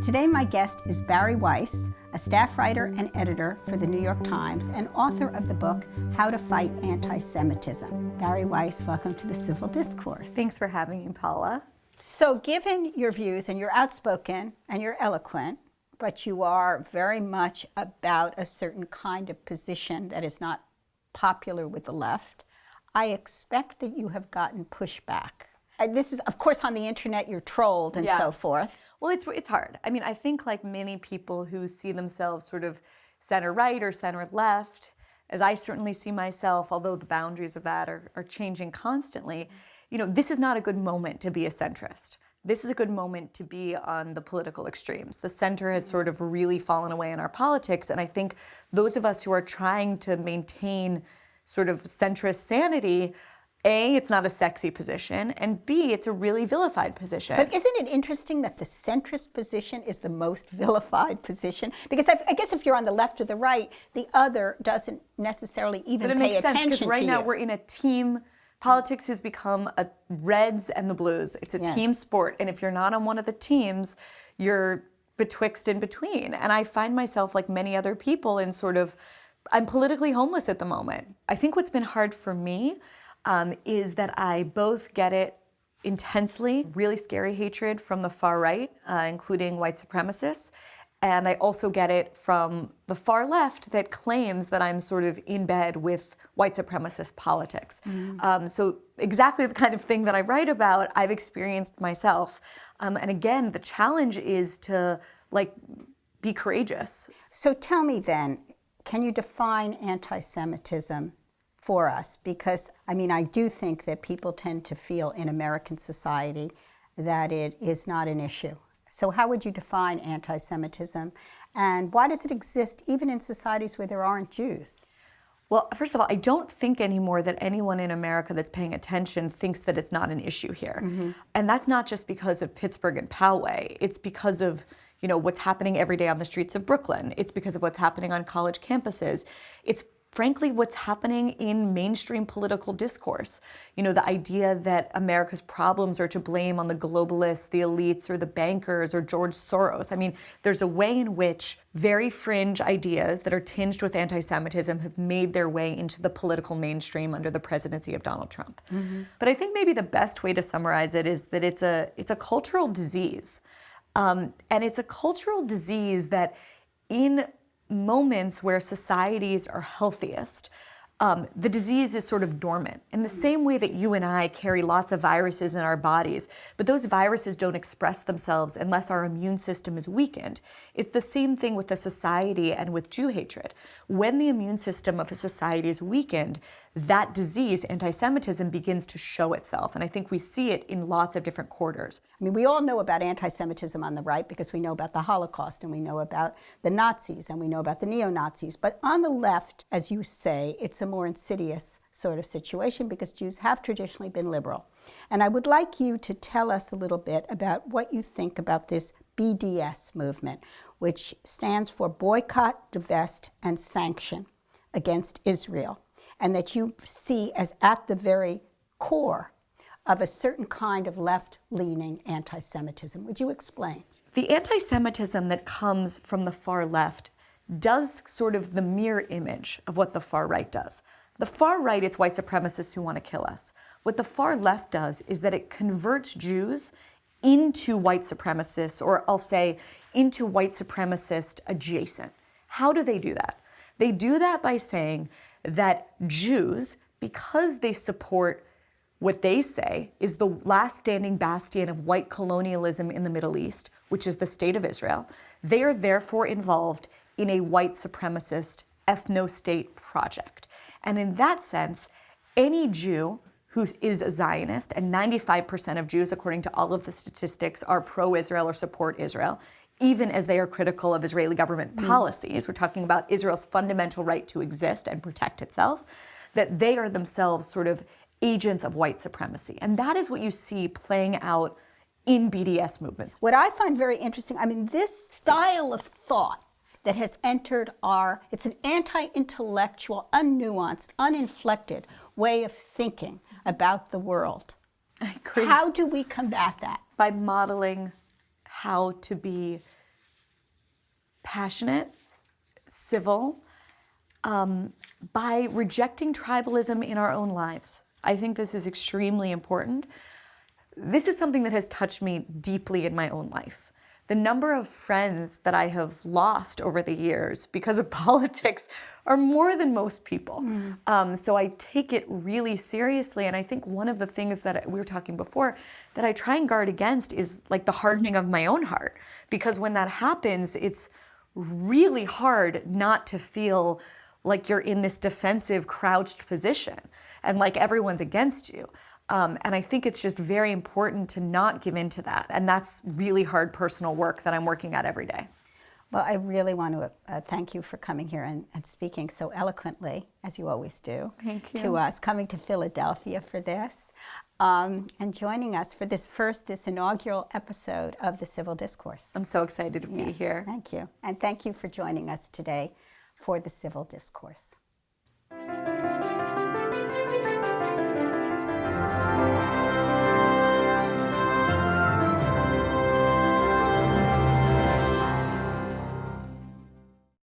Today my guest is Bari Weiss, a staff writer and editor for the New York Times and author of the book, How to Fight Anti-Semitism. Bari Weiss, welcome to the Civil Discourse. Thanks for having me, Paula. So given your views, and you're outspoken and you're eloquent, but you are very much about a certain kind of position that is not popular with the left, I expect that you have gotten pushback. This is, of course, on the internet, you're trolled and so forth. Well, it's hard. I mean, I think like many people who see themselves sort of center-right or center-left, as I certainly see myself, although the boundaries of that are changing constantly, you know, this is not a good moment to be a centrist. This is a good moment to be on the political extremes. The center has sort of really fallen away in our politics, and I think those of us who are trying to maintain sort of centrist sanity, A, it's not a sexy position, and B, it's a really vilified position. But isn't it interesting that the centrist position is the most vilified position? Because I guess if you're on the left or the right, the other doesn't necessarily even pay attention to you. But it makes sense, because right now we're in a team. Politics has become a Reds and the Blues. It's a team sport, and if you're not on one of the teams, you're betwixt and between. And I find myself, like many other people, in sort of, I'm politically homeless at the moment. I think what's been hard for me is that I both get it intensely, really scary hatred from the far right, including white supremacists, and I also get it from the far left that claims that I'm sort of in bed with white supremacist politics. So exactly the kind of thing that I write about, I've experienced myself. And again, the challenge is to be courageous. So tell me then, can you define anti-Semitism for us? Because, I mean, I do think that people tend to feel in American society that it is not an issue. So how would you define anti-Semitism? And why does it exist even in societies where there aren't Jews? Well, first of all, I don't think anymore that anyone in America that's paying attention thinks that it's not an issue here. And that's not just because of Pittsburgh and Poway. It's because of what's happening every day on the streets of Brooklyn. It's because of what's happening on college campuses. It's frankly what's happening in mainstream political discourse. The idea that America's problems are to blame on the globalists, the elites, or the bankers, or George Soros. I mean, there's a way in which very fringe ideas that are tinged with anti-Semitism have made their way into the political mainstream under the presidency of Donald Trump. But I think maybe the best way to summarize it is that it's a cultural disease. And it's a cultural disease that in moments where societies are healthiest, the disease is sort of dormant in the same way that you and I carry lots of viruses in our bodies, but those viruses don't express themselves unless our immune system is weakened. It's the same thing with a society and with Jew hatred. When the immune system of a society is weakened, that disease, anti-Semitism, begins to show itself. And I think we see it in lots of different quarters. I mean, we all know about anti-Semitism on the right because we know about the Holocaust and we know about the Nazis and we know about the neo-Nazis. But on the left, as you say, it's a more insidious sort of situation because Jews have traditionally been liberal. And I would like you to tell us a little bit about what you think about this BDS movement, which stands for Boycott, Divest, and Sanction against Israel, and that you see as at the very core of a certain kind of left-leaning anti-Semitism. Would you explain? The anti-Semitism that comes from the far left does sort of the mirror image of what the far right does. The far right, it's white supremacists who want to kill us. What the far left does is that it converts Jews into white supremacists, or I'll say into white supremacist adjacent. How do they do that? They do that by saying that Jews, because they support what they say is the last standing bastion of white colonialism in the Middle East, which is the state of Israel, they are therefore involved in a white supremacist ethno-state project. And in that sense, any Jew who is a Zionist, and 95% of Jews, according to all of the statistics, are pro-Israel or support Israel, even as they are critical of Israeli government policies, we're talking about Israel's fundamental right to exist and protect itself, that they are themselves sort of agents of white supremacy. And that is what you see playing out in BDS movements. What I find very interesting, I mean, this style of thought that has entered it's an anti-intellectual, unnuanced, uninflected way of thinking about the world. I agree. How do we combat that? By modeling how to be passionate, civil, by rejecting tribalism in our own lives. I think this is extremely important. This is something that has touched me deeply in my own life. The number of friends that I have lost over the years because of politics are more than most people. So I take it really seriously. And I think one of the things that we were talking before that I try and guard against is like the hardening of my own heart. Because when that happens, it's really hard not to feel like you're in this defensive, crouched position and like everyone's against you. And I think it's just very important to not give in to that. And that's really hard personal work that I'm working at every day. Well, I really want to thank you for coming here and speaking so eloquently, as you always do, Thank you. to us, coming to Philadelphia for this, and joining us for this inaugural episode of the Civil Discourse. I'm so excited to be here. Thank you. And thank you for joining us today for the Civil Discourse.